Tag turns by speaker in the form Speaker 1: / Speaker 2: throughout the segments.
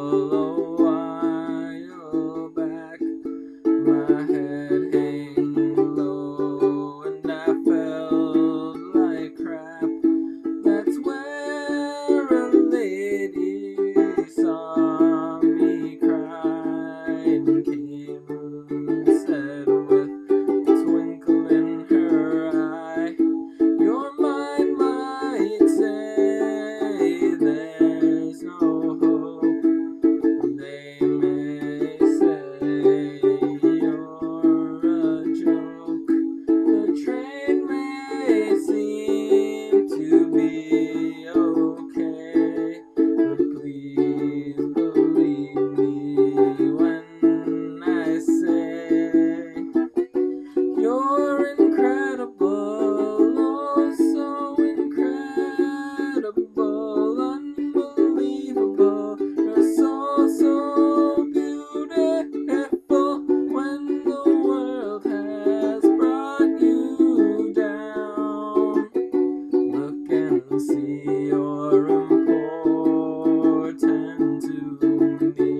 Speaker 1: a while back. My head hang low and I felt like crap. That's where a lady saw me cry and came and said with a twinkle in her eye, "You're mine," might say. There's no hope. They may say you're a joke. The train may seem to be okay, but please believe me when I say you're incredible, oh so incredible, unbelievable. You're so beautiful when the world has brought you down. Look and see you're important to me.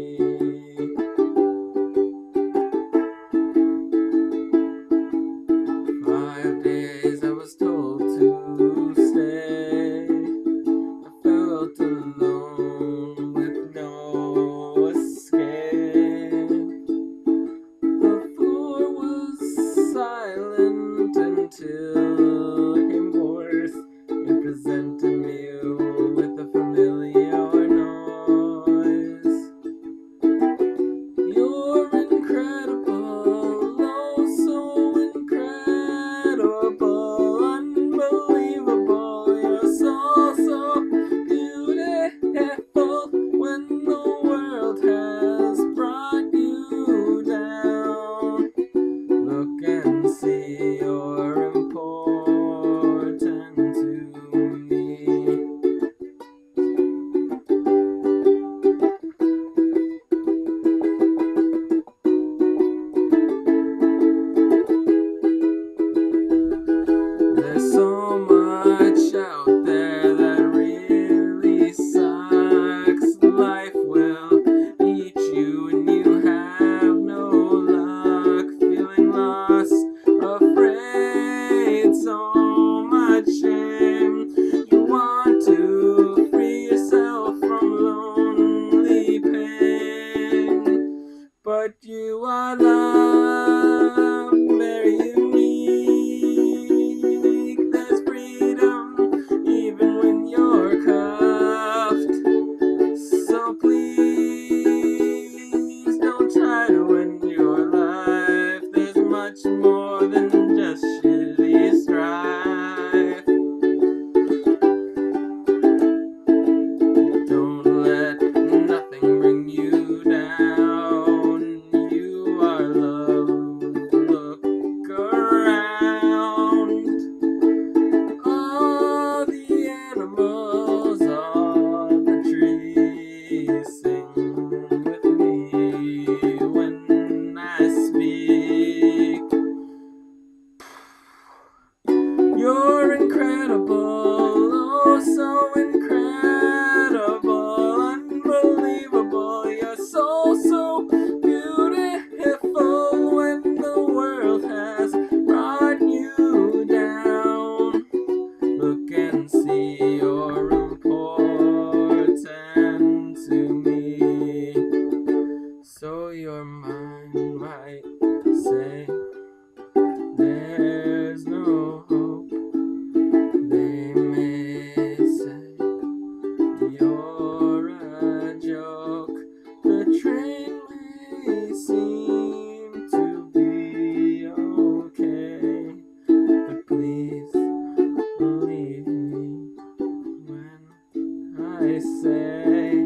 Speaker 1: 5 days I was told to stay. I felt alone with no escape. The floor was silent until I came forth. It presented me with a familiar noise. You're incredible, oh so incredible, unbelievable. You're so beautiful when the world has brought you down. Look and see you're important to me. There's so much out there that really sucks. Life will eat you and you have no luck. Feeling lost, afraid, so much shame. You want to free yourself from lonely pain, but you are loved, very unique. There's freedom even when you're cuffed. So please don't try to end your life. There's much more than just shitty strife. Don't let nothing bring you down. You are loved. Look around. All the animals, all the trees sing with me when I speak. You're incredible, oh so incredible, unbelievable. You're so beautiful when the world has brought you down. Look and see you're important to me. So your mind might say there's no hope. They may say you're a joke. The train may seem to be okay, but please believe me when I say